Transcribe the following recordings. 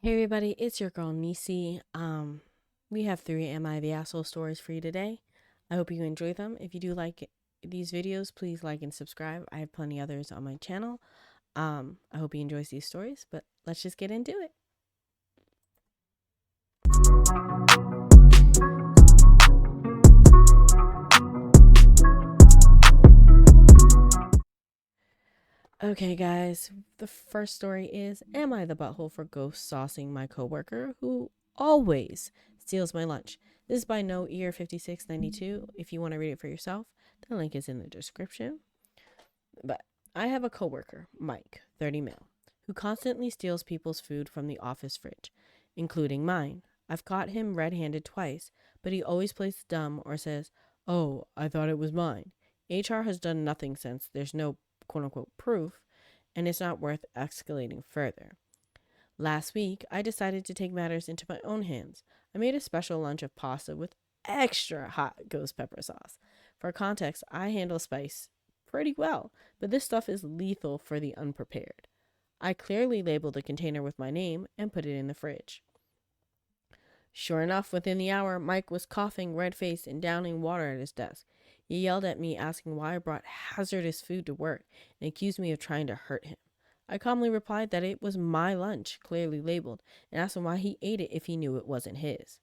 Hey everybody, it's your girl Nisi. We have three Am I the Asshole stories for you today. I hope you enjoy them. If you do like these videos, please like and subscribe. I have plenty others on my channel. I hope you enjoy these stories, but let's just get into it. Okay, guys, the first story is Am I the butthole for ghost saucing my coworker who always steals my lunch? This is by No Ear 5692. If you want to read it for yourself, the link is in the description. But I have a coworker, Mike, 30 male, who constantly steals people's food from the office fridge, including mine. I've caught him red handed twice, but he always plays dumb or says, "Oh, I thought it was mine." HR has done nothing since there's no quote unquote proof, and it's not worth escalating further. Last week, I decided to take matters into my own hands. I made a special lunch of pasta with extra hot ghost pepper sauce. For context, I handle spice pretty well, but this stuff is lethal for the unprepared. I clearly labeled the container with my name and put it in the fridge. Sure enough, within the hour, Mike was coughing, red faced, and downing water at his desk. He yelled at me, asking why I brought hazardous food to work, and accused me of trying to hurt him. I calmly replied that it was my lunch, clearly labeled, and asked him why he ate it if he knew it wasn't his.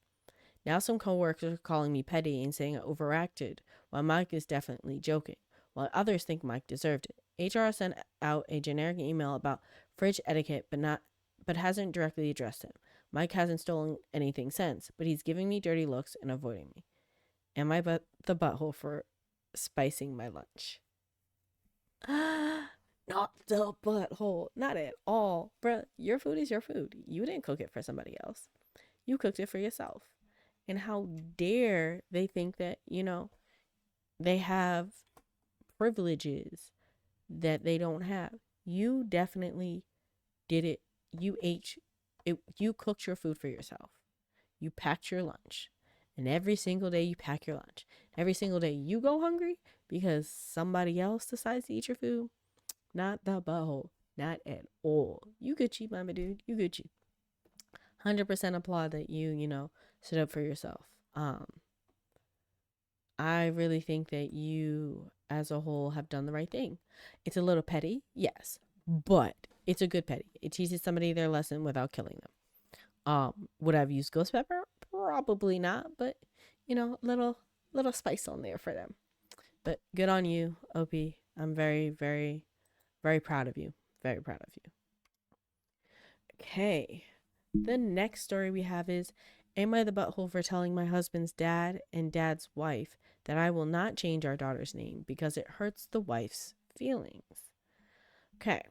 Now some coworkers are calling me petty and saying I overacted, while Mike is definitely joking, while others think Mike deserved it. HR sent out a generic email about fridge etiquette, but hasn't directly addressed him. Mike hasn't stolen anything since, but he's giving me dirty looks and avoiding me. Am I the butthole for spicing my lunch? Not the butthole. Not at all. Bruh, your food is your food. You didn't cook it for somebody else. You cooked it for yourself. And how dare they think that, they have privileges that they don't have. You definitely did it. You ate it. You cooked your food for yourself. You packed your lunch. And every single day you pack your lunch. Every single day you go hungry because somebody else decides to eat your food. Not the butthole. Not at all. You Gucci, mama dude. You Gucci. 100% applaud that you stood up for yourself. I really think that you, as a whole, have done the right thing. It's a little petty, yes, but it's a good petty. It teaches somebody their lesson without killing them. Would I've used ghost pepper? Probably not, but little spice on there for them. But good on you, OP. I'm very, very, very proud of you. Very proud of you. Okay. The next story we have is Am I the butthole for telling my husband's dad and dad's wife that I will not change our daughter's name because it hurts the wife's feelings? Okay.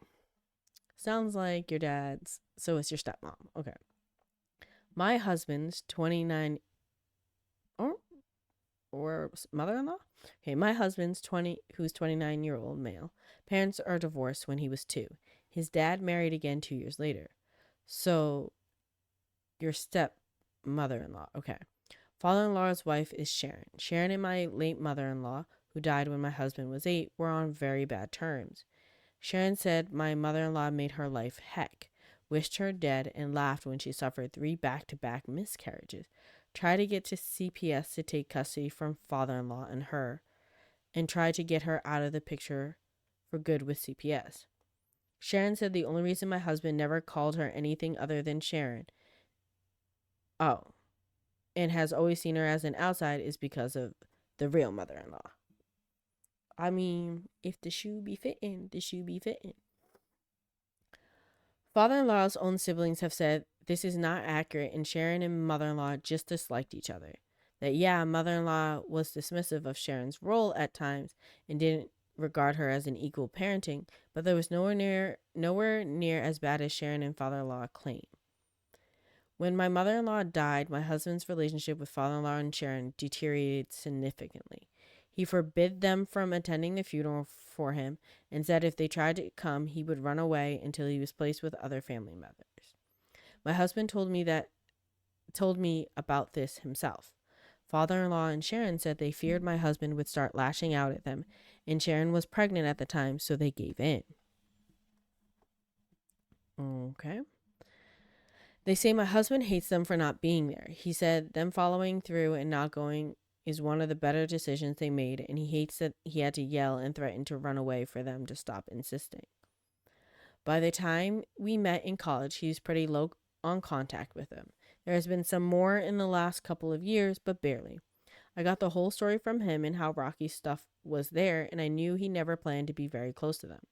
Sounds like your dad's, so it's your stepmom. Okay. My husband's 29 or mother-in-law? Okay, my husband's 20 who's 29-year-old male. Parents are divorced when he was 2. His dad married again 2 years later. So your step mother-in-law. Okay. Father-in-law's wife is Sharon. Sharon and my late mother-in-law, who died when my husband was 8, were on very bad terms. Sharon said my mother-in-law made her life heck, wished her dead, and laughed when she suffered 3 back-to-back miscarriages. Tried to get to CPS to take custody from father-in-law and her, and tried to get her out of the picture for good with CPS. Sharon said the only reason my husband never called her anything other than Sharon, and has always seen her as an outside is because of the real mother-in-law. I mean, if the shoe be fitting, the shoe be fitting. Father-in-law's own siblings have said this is not accurate, and Sharon and mother-in-law just disliked each other. That, yeah, mother-in-law was dismissive of Sharon's role at times and didn't regard her as an equal parenting, but there was nowhere near as bad as Sharon and father-in-law claim. When my mother-in-law died, my husband's relationship with father-in-law and Sharon deteriorated significantly. He forbid them from attending the funeral for him and said if they tried to come, he would run away until he was placed with other family members. My husband told me about this himself. Father-in-law and Sharon said they feared my husband would start lashing out at them, and Sharon was pregnant at the time, so they gave in. Okay. They say my husband hates them for not being there. He said them following through and not going is one of the better decisions they made, and he hates that he had to yell and threaten to run away for them to stop insisting. By the time we met in college, he was pretty low on contact with them. There has been some more in the last couple of years, but barely. I got the whole story from him and how rocky stuff was there, and I knew he never planned to be very close to them.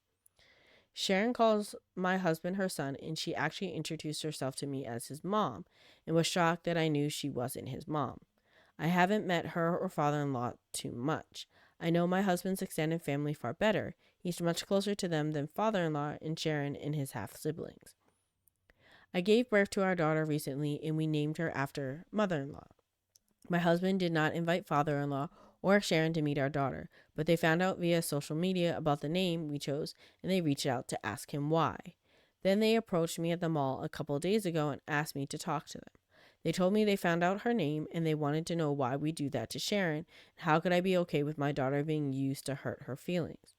Sharon calls my husband her son, and she actually introduced herself to me as his mom and was shocked that I knew she wasn't his mom. I haven't met her or father in law too much. I know my husband's extended family far better. He's much closer to them than father in law and Sharon and his half siblings. I gave birth to our daughter recently, and we named her after mother in law. My husband did not invite father in law or Sharon to meet our daughter, but they found out via social media about the name we chose, and they reached out to ask him why. Then they approached me at the mall a couple of days ago and asked me to talk to them. They told me they found out her name and they wanted to know why we do that to Sharon and how could I be okay with my daughter being used to hurt her feelings.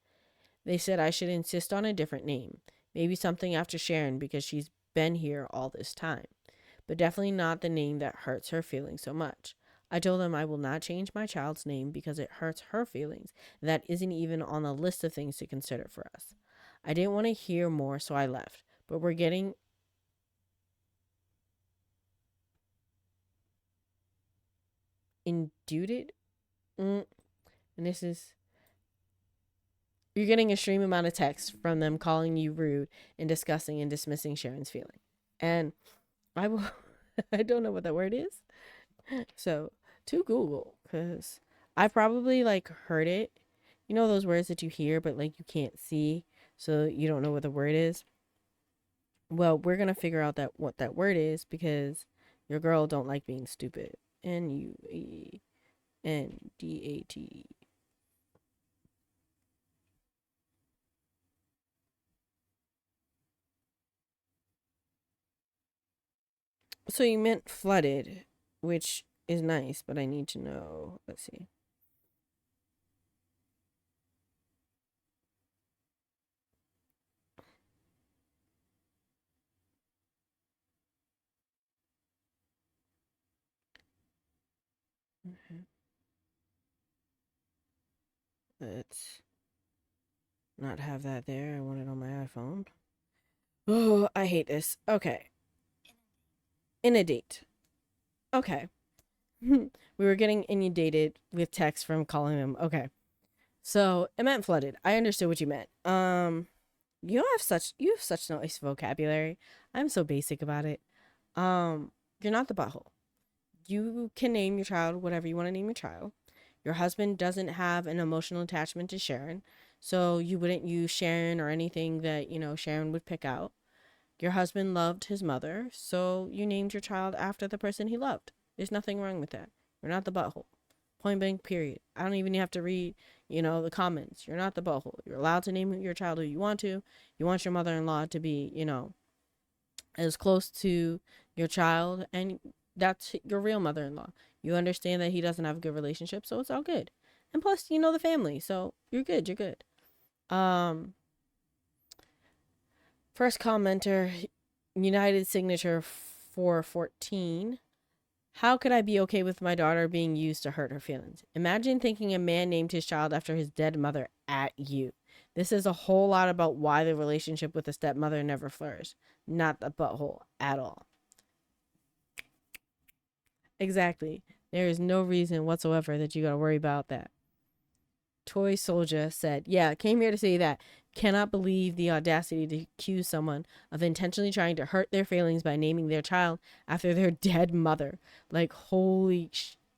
They said I should insist on a different name, maybe something after Sharon because she's been here all this time, but definitely not the name that hurts her feelings so much. I told them I will not change my child's name because it hurts her feelings, and that isn't even on the list of things to consider for us. I didn't want to hear more, so I left, but we're getting induced. And this is, you're getting a extreme amount of text from them calling you rude and discussing and dismissing Sharon's feeling. And I will, I don't know what that word is. So to Google, because I probably like heard it. You know those words that you hear but like you can't see, so you don't know what the word is. Well, we're gonna figure out that what that word is because your girl don't like being stupid. Nuandat. So you meant flooded, which is nice, but I need to know. Let's see. Okay. Let's not have that there. I want it on my iPhone. Oh, I hate this. Okay. Inundate. Okay. We were getting inundated with text from calling them. Okay. So it meant flooded. I understood what you meant. You have such nice vocabulary. I'm so basic about it. You're not the butthole. You can name your child whatever you want to name your child. Your husband doesn't have an emotional attachment to Sharon, so you wouldn't use Sharon or anything that, Sharon would pick out. Your husband loved his mother, so you named your child after the person he loved. There's nothing wrong with that. You're not the butthole. Point blank, period. I don't even have to read, the comments. You're not the butthole. You're allowed to name your child who you want to. You want your mother in law to be, as close to your child, and that's your real mother in law. You understand that he doesn't have a good relationship, so it's all good. And plus, you know the family, so you're good. You're good. Um, First commenter, United Signature 414. How could I be okay with my daughter being used to hurt her feelings? Imagine thinking a man named his child after his dead mother at you. This is a whole lot about why the relationship with the stepmother never flourished. Not the butthole at all. Exactly. There is no reason whatsoever that you gotta worry about that. Toy Soldier said, yeah, came here to say that. Cannot believe the audacity to accuse someone of intentionally trying to hurt their feelings by naming their child after their dead mother. Like, holy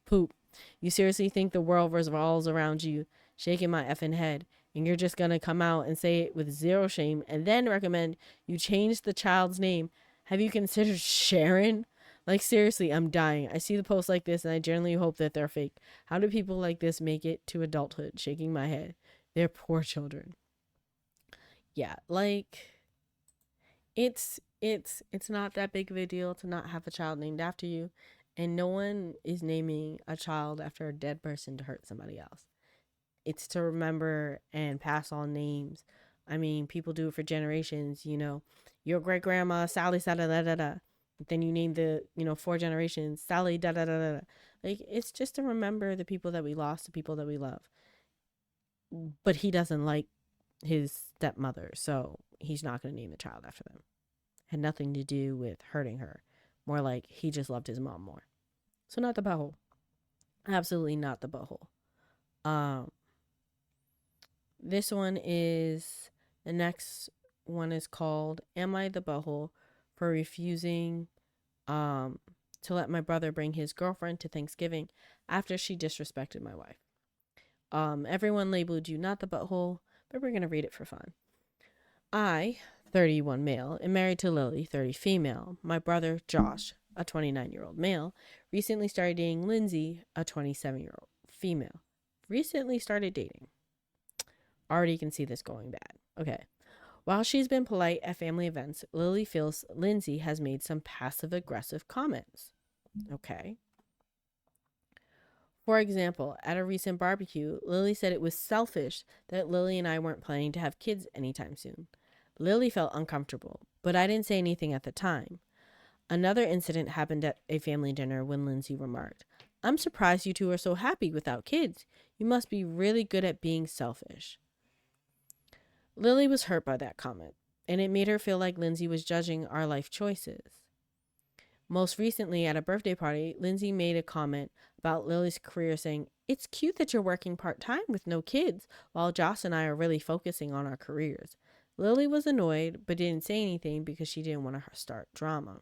poop. You seriously think the world revolves around you, shaking my effing head, and you're just gonna come out and say it with zero shame and then recommend you change the child's name? Have you considered Sharon? Like, seriously, I'm dying. I see the posts like this and I genuinely hope that they're fake. How do people like this make it to adulthood? Shaking my head. They're poor children. Yeah, like it's not that big of a deal to not have a child named after you, and no one is naming a child after a dead person to hurt somebody else. It's to remember and pass on names. I mean, people do it for generations, Your great grandma Sally da da da da. Then you name the, 4 generations, Sally, da da da da. Like, it's just to remember the people that we lost, the people that we love. But he doesn't like his stepmother, so he's not going to name the child after them. Had nothing to do with hurting her. More like he just loved his mom more. So not the butthole. Absolutely not the butthole. This one is, the next one is called, Am I the Butthole for Refusing to let my brother bring his girlfriend to Thanksgiving after she disrespected my wife? Everyone labeled you not the butthole, but we're going to read it for fun. I, 31 male, am married to Lily, 30 female. My brother, Josh, a 29-year-old male, recently started dating Lindsay, a 27-year-old female. Recently started dating. Already can see this going bad. Okay. While she's been polite at family events, Lily feels Lindsay has made some passive-aggressive comments. Okay. For example, at a recent barbecue, Lily said it was selfish that Lily and I weren't planning to have kids anytime soon. Lily felt uncomfortable, but I didn't say anything at the time. Another incident happened at a family dinner when Lindsay remarked, I'm surprised you two are so happy without kids. You must be really good at being selfish. Lily was hurt by that comment, and it made her feel like Lindsay was judging our life choices. Most recently, at a birthday party, Lindsay made a comment about Lily's career, saying, It's cute that you're working part-time with no kids, while Josh and I are really focusing on our careers. Lily was annoyed, but didn't say anything because she didn't want to start drama.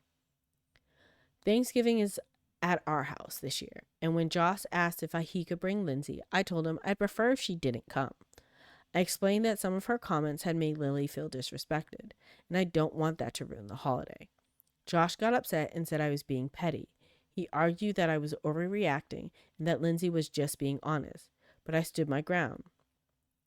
Thanksgiving is at our house this year, and when Josh asked if he could bring Lindsay, I told him I'd prefer if she didn't come. I explained that some of her comments had made Lily feel disrespected, and I don't want that to ruin the holiday. Josh got upset and said I was being petty. He argued that I was overreacting and that Lindsay was just being honest, but I stood my ground.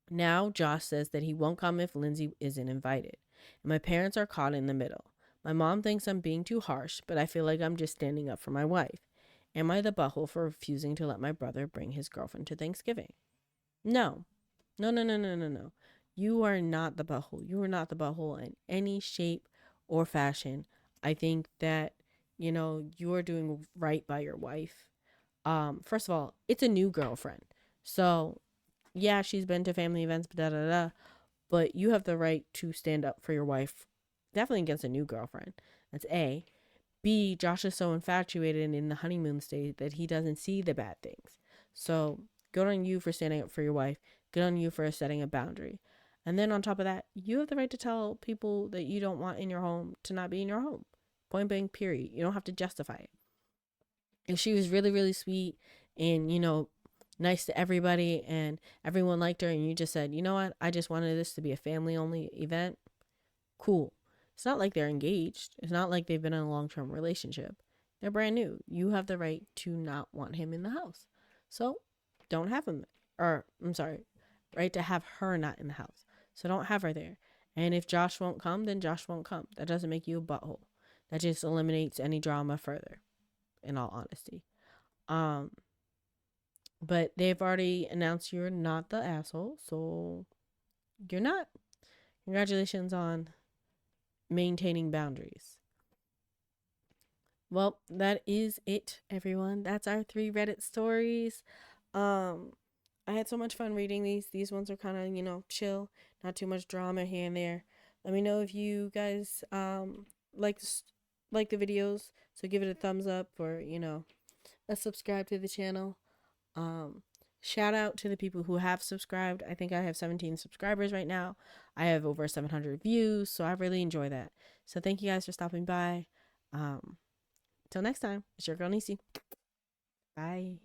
Now Josh says that he won't come if Lindsay isn't invited, and my parents are caught in the middle. My mom thinks I'm being too harsh, but I feel like I'm just standing up for my wife. Am I the butthole for refusing to let my brother bring his girlfriend to Thanksgiving? No. No. You are not the butthole. You are not the butthole in any shape or fashion. I think that, you are doing right by your wife. First of all, it's a new girlfriend. So, yeah, she's been to family events, but you have the right to stand up for your wife, definitely against a new girlfriend. That's A. B, Josh is so infatuated in the honeymoon stage that he doesn't see the bad things. So, good on you for standing up for your wife. Good on you for setting a boundary. And then on top of that, you have the right to tell people that you don't want in your home to not be in your home. Point blank, period. You don't have to justify it. If she was really, really sweet and, nice to everybody and everyone liked her and you just said, you know what, I just wanted this to be a family only event, cool. It's not like they're engaged. It's not like they've been in a long-term relationship. They're brand new. You have the right to not want him in the house. So don't have him. Right to have her not in the house. So don't have her there. And if Josh won't come, then Josh won't come. That doesn't make you a butthole. That just eliminates any drama further, in all honesty. But they've already announced you're not the asshole, so you're not. Congratulations on maintaining boundaries. Well, that is it, everyone. That's our 3 Reddit stories. I had so much fun reading these. These ones are kind of, chill, not too much drama here and there. Let me know if you guys like the videos. So give it a thumbs up or, subscribe to the channel. Shout out to the people who have subscribed. I think I have 17 subscribers right now. I have over 700 views, so I really enjoy that. So thank you guys for stopping by. Till next time, it's your girl Nisi. Bye.